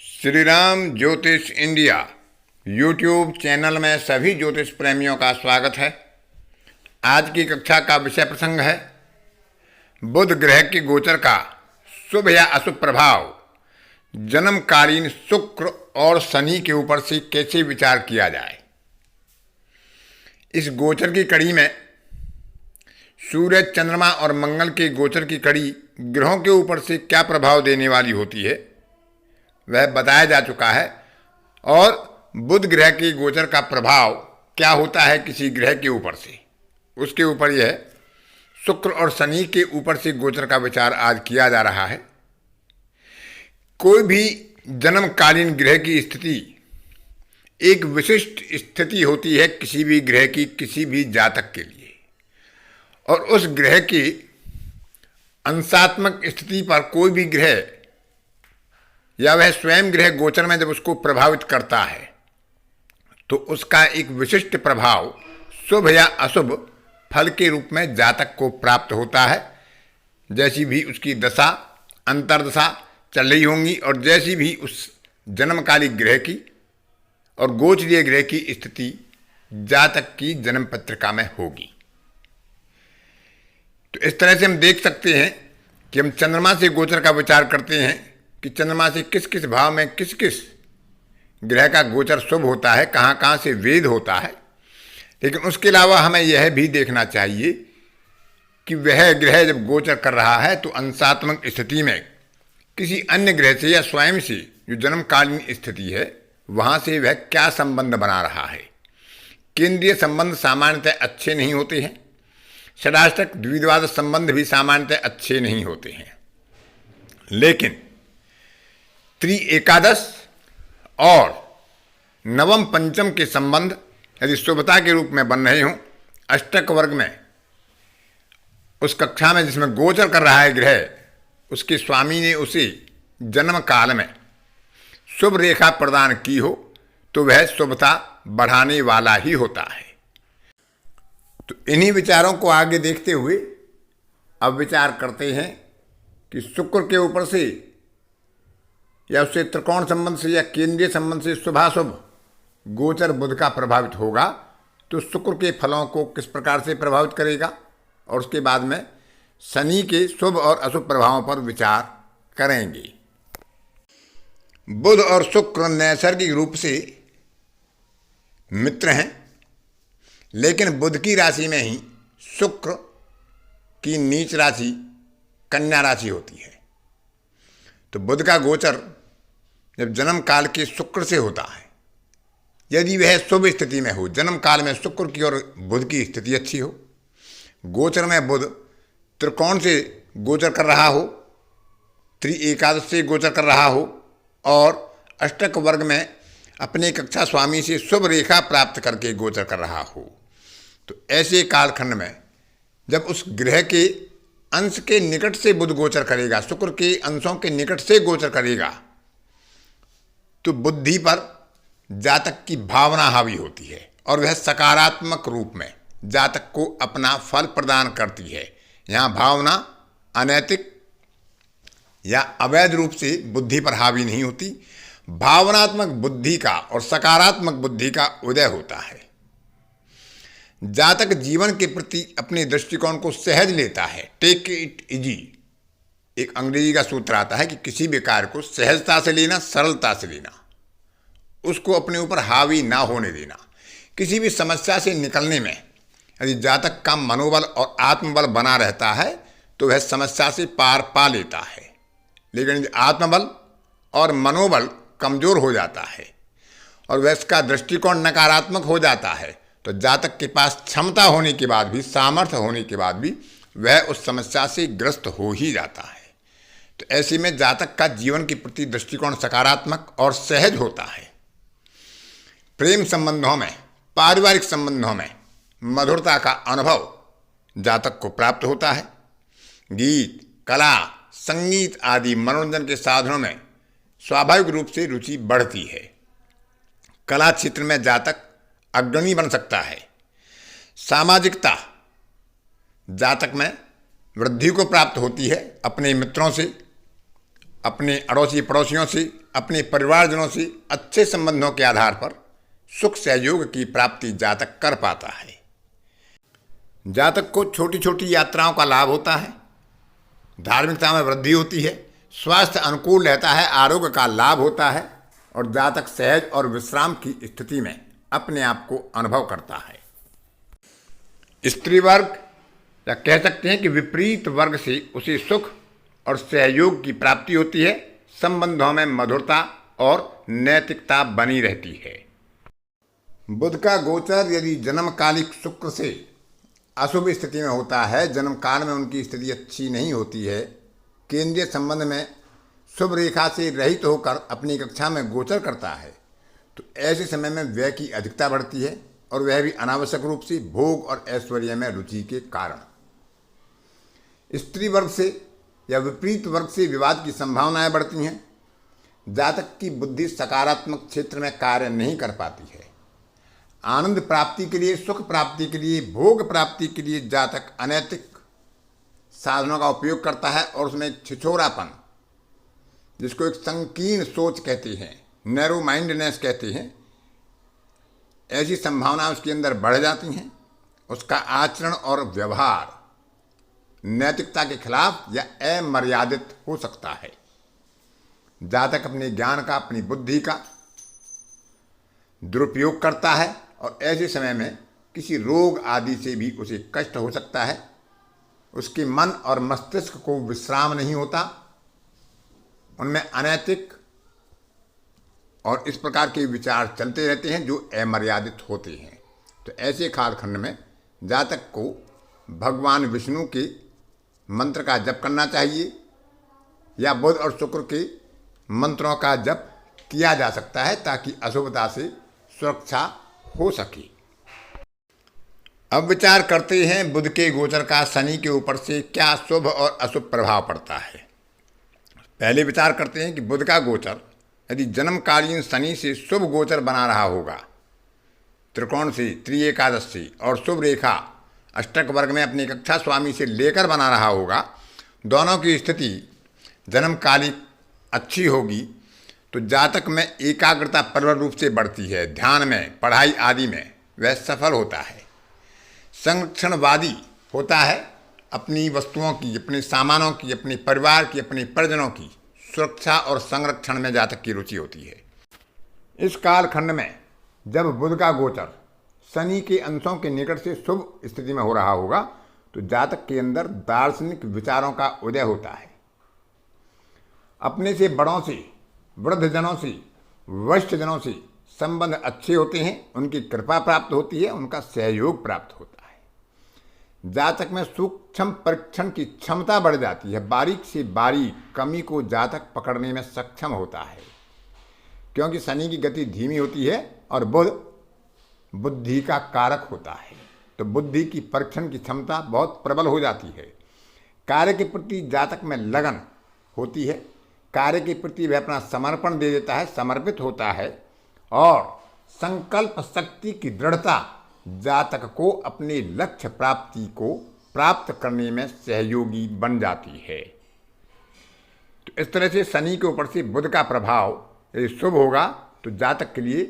श्री राम ज्योतिष India YouTube channel में सभी ज्योतिष प्रेमियों का स्वागत है। आज की कक्षा का विषय प्रसंग है बुध ग्रह के गोचर का शुभ या अशुभ प्रभाव जन्मकालीन शुक्र और शनि के ऊपर से कैसे विचार किया जाए। इस गोचर की कड़ी में सूर्य, चंद्रमा और मंगल के गोचर की कड़ी ग्रहों के ऊपर से क्या प्रभाव देने वाली होती है वह बताया जा चुका है, और बुध ग्रह के गोचर का प्रभाव क्या होता है किसी ग्रह के ऊपर से, उसके ऊपर यह शुक्र और शनि के ऊपर से गोचर का विचार आज किया जा रहा है। कोई भी जन्मकालीन ग्रह की स्थिति एक विशिष्ट स्थिति होती है किसी भी ग्रह की किसी भी जातक के लिए, और उस ग्रह की अंशात्मक स्थिति पर कोई भी ग्रह या वह स्वयं ग्रह गोचर में जब उसको प्रभावित करता है तो उसका एक विशिष्ट प्रभाव शुभ या अशुभ फल के रूप में जातक को प्राप्त होता है। जैसी भी उसकी दशा अंतर्दशा चल रही होंगी और जैसी भी उस जन्मकालिक ग्रह की और गोचरीय ग्रह की स्थिति जातक की जन्म पत्रिका में होगी। तो इस तरह से हम देख सकते हैं कि हम चंद्रमा से गोचर का विचार करते हैं कि चंद्रमा से किस किस भाव में किस किस ग्रह का गोचर शुभ होता है, कहाँ कहाँ से वेद होता है। लेकिन उसके अलावा हमें यह भी देखना चाहिए कि वह ग्रह जब गोचर कर रहा है तो अंशात्मक स्थिति में किसी अन्य ग्रह से या स्वयं से जो जन्मकालीन स्थिति है वहाँ से वह क्या संबंध बना रहा है। केंद्रीय संबंध सामान्यतः अच्छे नहीं होते हैं, षडाष्टक द्विद्वादश संबंध भी सामान्यतः अच्छे नहीं होते हैं, लेकिन त्रि एकादश और नवम पंचम के संबंध यदि शुभता के रूप में बन रहे हों, अष्टक वर्ग में उस कक्षा में जिसमें गोचर कर रहा है ग्रह, उसके स्वामी ने उसे जन्म काल में शुभ रेखा प्रदान की हो तो वह शुभता बढ़ाने वाला ही होता है। तो इन्हीं विचारों को आगे देखते हुए अब विचार करते हैं कि शुक्र के ऊपर से या उससे त्रिकोण संबंध से या केंद्रीय संबंध से शुभाशुभ गोचर बुध का प्रभावित होगा तो शुक्र के फलों को किस प्रकार से प्रभावित करेगा, और उसके बाद में शनि के शुभ और अशुभ प्रभावों पर विचार करेंगे। बुध और शुक्र नैसर्गिक रूप से मित्र हैं, लेकिन बुध की राशि में ही शुक्र की नीच राशि कन्या राशि होती है। तो बुध का गोचर जब जन्म काल के शुक्र से होता है, यदि वह शुभ स्थिति में हो, जन्म काल में शुक्र की और बुध की स्थिति अच्छी हो, गोचर में बुध त्रिकोण से गोचर कर रहा हो, त्रि एकादश से गोचर कर रहा हो और अष्टक वर्ग में अपने कक्षा स्वामी से शुभ रेखा प्राप्त करके गोचर कर रहा हो, तो ऐसे कालखंड में जब उस ग्रह के अंश के निकट से बुध गोचर करेगा, शुक्र के अंशों के निकट से गोचर करेगा, तो बुद्धि पर जातक की भावना हावी होती है और वह सकारात्मक रूप में जातक को अपना फल प्रदान करती है। यहाँ भावना अनैतिक या अवैध रूप से बुद्धि पर हावी नहीं होती, भावनात्मक बुद्धि का और सकारात्मक बुद्धि का उदय होता है। जातक जीवन के प्रति अपने दृष्टिकोण को सहज लेता है, टेक इट इजी। एक अंग्रेजी का सूत्र आता है कि किसी भी कार्य को सहजता से लेना, सरलता से लेना, उसको अपने ऊपर हावी ना होने देना। किसी भी समस्या से निकलने में यदि जातक का मनोबल और आत्मबल बना रहता है तो वह समस्या से पार पा लेता है, लेकिन यदि आत्मबल और मनोबल कमजोर हो जाता है और वह इसका दृष्टिकोण नकारात्मक हो जाता है तो जातक के पास क्षमता होने के बाद भी, सामर्थ्य होने के बाद भी वह उस समस्या से ग्रस्त हो ही जाता है। तो ऐसे में जातक का जीवन के प्रति दृष्टिकोण सकारात्मक और सहज होता है। प्रेम संबंधों में, पारिवारिक संबंधों में मधुरता का अनुभव जातक को प्राप्त होता है। गीत, कला, संगीत आदि मनोरंजन के साधनों में स्वाभाविक रूप से रुचि बढ़ती है। कला क्षेत्र में जातक अग्रणी बन सकता है। सामाजिकता जातक में वृद्धि को प्राप्त होती है अपने मित्रों से अपने अड़ोसी पड़ोसियों से, अपने परिवारजनों से अच्छे संबंधों के आधार पर सुख सहयोग की प्राप्ति जातक कर पाता है। जातक को छोटी छोटी यात्राओं का लाभ होता है, धार्मिकता में वृद्धि होती है, स्वास्थ्य अनुकूल रहता है, आरोग्य का लाभ होता है और जातक सहज और विश्राम की स्थिति में अपने आप को अनुभव करता है। स्त्री वर्ग, या कह सकते हैं कि विपरीत वर्ग से उसे सुख और सहयोग की प्राप्ति होती है, संबंधों में मधुरता और नैतिकता बनी रहती है। बुध का गोचर यदि जन्मकालिक शुक्र से अशुभ स्थिति में होता है, जन्म काल में उनकी स्थिति अच्छी नहीं होती है, केंद्रीय संबंध में शुभ रेखा से रहित होकर अपनी कक्षा में गोचर करता है, तो ऐसे समय में व्यय की अधिकता बढ़ती है और वह भी अनावश्यक रूप से भोग और ऐश्वर्य में रुचि के कारण। स्त्री वर्ग से या विपरीत वर्ग से विवाद की संभावनाएं बढ़ती हैं। जातक की बुद्धि सकारात्मक क्षेत्र में कार्य नहीं कर पाती है। आनंद प्राप्ति के लिए, सुख प्राप्ति के लिए, भोग प्राप्ति के लिए जातक अनैतिक साधनों का उपयोग करता है और उसमें एक छिछोरापन, जिसको एक संकीर्ण सोच कहते हैं, नैरो माइंडनेस कहते हैं, ऐसी संभावनाएं उसके अंदर बढ़ जाती हैं। उसका आचरण और व्यवहार नैतिकता के खिलाफ या अमर्यादित हो सकता है। जातक अपने ज्ञान का, अपनी बुद्धि का दुरुपयोग करता है और ऐसे समय में किसी रोग आदि से भी उसे कष्ट हो सकता है। उसके मन और मस्तिष्क को विश्राम नहीं होता, उनमें अनैतिक और इस प्रकार के विचार चलते रहते हैं जो अमर्यादित होते हैं। तो ऐसे कालखंड में जातक को भगवान विष्णु के मंत्र का जप करना चाहिए या बुध और शुक्र के मंत्रों का जप किया जा सकता है ताकि अशुभता से सुरक्षा हो सके। अब विचार करते हैं बुध के गोचर का शनि के ऊपर से क्या शुभ और अशुभ प्रभाव पड़ता है। पहले विचार करते हैं कि बुध का गोचर यदि जन्मकालीन शनि से शुभ गोचर बना रहा होगा, त्रिकोण से, त्रिएकादश से और शुभ रेखा अष्टक वर्ग में अपनी कक्षा स्वामी से लेकर बना रहा होगा, दोनों की स्थिति जन्मकालिक अच्छी होगी, तो जातक में एकाग्रता प्रबल रूप से बढ़ती है। ध्यान में, पढ़ाई आदि में वह सफल होता है। संरक्षणवादी होता है, अपनी वस्तुओं की, अपने सामानों की, अपने परिवार की, अपने परिजनों की सुरक्षा और संरक्षण में जातक की रुचि होती है। इस कालखंड में जब बुध का गोचर शनि के अंशों के निकट से शुभ स्थिति में हो रहा होगा, तो जातक के अंदर दार्शनिक विचारों का उदय होता है। अपने से बड़ों से, वृद्धजनों से, वरिष्ठजनों से संबंध अच्छे होते हैं, उनकी कृपा प्राप्त होती है, उनका सहयोग प्राप्त होता है। जातक में सूक्ष्म परीक्षण की क्षमता बढ़ जाती है। बारीक से बारीक कमी को जातक पकड़ने में सक्षम होता है, क्योंकि शनि की गति धीमी होती है और बुध बुद्धि का कारक होता है, तो बुद्धि की परीक्षण की क्षमता बहुत प्रबल हो जाती है। कार्य के प्रति जातक में लगन होती है, कार्य के प्रति वह अपना समर्पण दे देता है, समर्पित होता है और संकल्प शक्ति की दृढ़ता जातक को अपने लक्ष्य प्राप्ति को प्राप्त करने में सहयोगी बन जाती है। तो इस तरह से शनि के ऊपर से बुध का प्रभाव यदि शुभ होगा तो जातक के लिए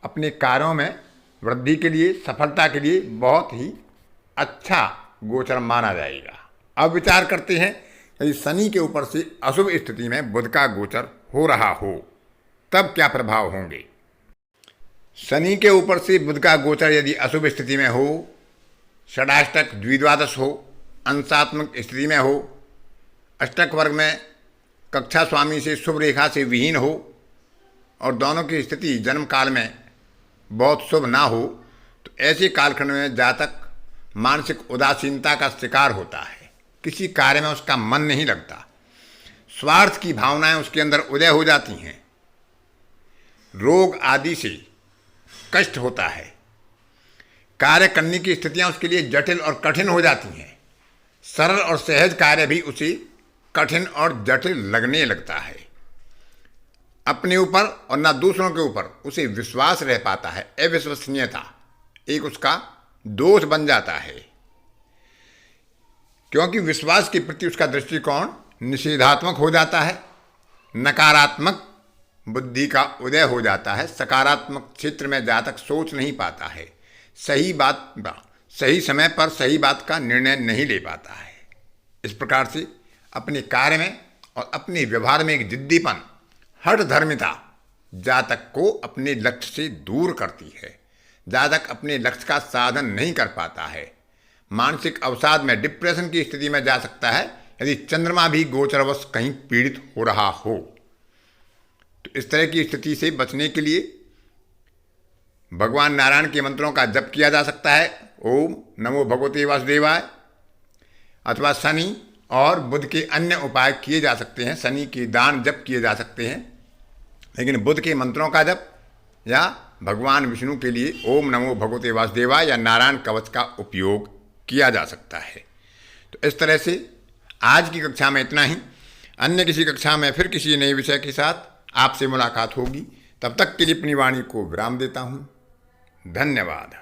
अपने कार्यों में वृद्धि के लिए, सफलता के लिए बहुत ही अच्छा गोचर माना जाएगा। अब विचार करते हैं यदि शनि के ऊपर से अशुभ स्थिति में बुध का गोचर हो रहा हो तब क्या प्रभाव होंगे। शनि के ऊपर से बुध का गोचर यदि अशुभ स्थिति में हो, षडाष्टक द्विद्वादश हो, अंशात्मक स्थिति में हो, अष्टक वर्ग में कक्षा स्वामी से शुभ रेखा से विहीन हो और दोनों की स्थिति जन्म काल में बहुत शुभ ना हो, तो ऐसे कालखंड में जातक मानसिक उदासीनता का शिकार होता है। किसी कार्य में उसका मन नहीं लगता, स्वार्थ की भावनाएं उसके अंदर उदय हो जाती हैं, रोग आदि से कष्ट होता है, कार्य करने की स्थितियां उसके लिए जटिल और कठिन हो जाती हैं, सरल और सहज कार्य भी उसे कठिन और जटिल लगने लगता है। अपने ऊपर और ना दूसरों के ऊपर उसे विश्वास रह पाता है, अविश्वसनीयता एक उसका दोष बन जाता है, क्योंकि विश्वास के प्रति उसका दृष्टिकोण निषेधात्मक हो जाता है। नकारात्मक बुद्धि का उदय हो जाता है, सकारात्मक क्षेत्र में जातक सोच नहीं पाता है, सही समय पर सही बात का निर्णय नहीं ले पाता है। इस प्रकार से अपने कार्य में और अपने व्यवहार में एक जिद्दीपन, हठ धर्मिता जातक को अपने लक्ष्य से दूर करती है। जातक अपने लक्ष्य का साधन नहीं कर पाता है, मानसिक अवसाद में, डिप्रेशन की स्थिति में जा सकता है यदि चंद्रमा भी गोचरवश कहीं पीड़ित हो रहा हो। तो इस तरह की स्थिति से बचने के लिए भगवान नारायण के मंत्रों का जप किया जा सकता है। ओम नमो भगवते वासुदेवाय, अथवा शनि और बुध के अन्य उपाय किए जा सकते हैं, शनि के दान जप किए जा सकते हैं, लेकिन बुध के मंत्रों का जप या भगवान विष्णु के लिए ओम नमो भगवते वासुदेवाय या नारायण कवच का उपयोग किया जा सकता है। तो इस तरह से आज की कक्षा में इतना ही। अन्य किसी कक्षा में फिर किसी नए विषय के साथ आपसे मुलाकात होगी। तब तक के लिए अपनी वाणी को विराम देता हूँ। धन्यवाद।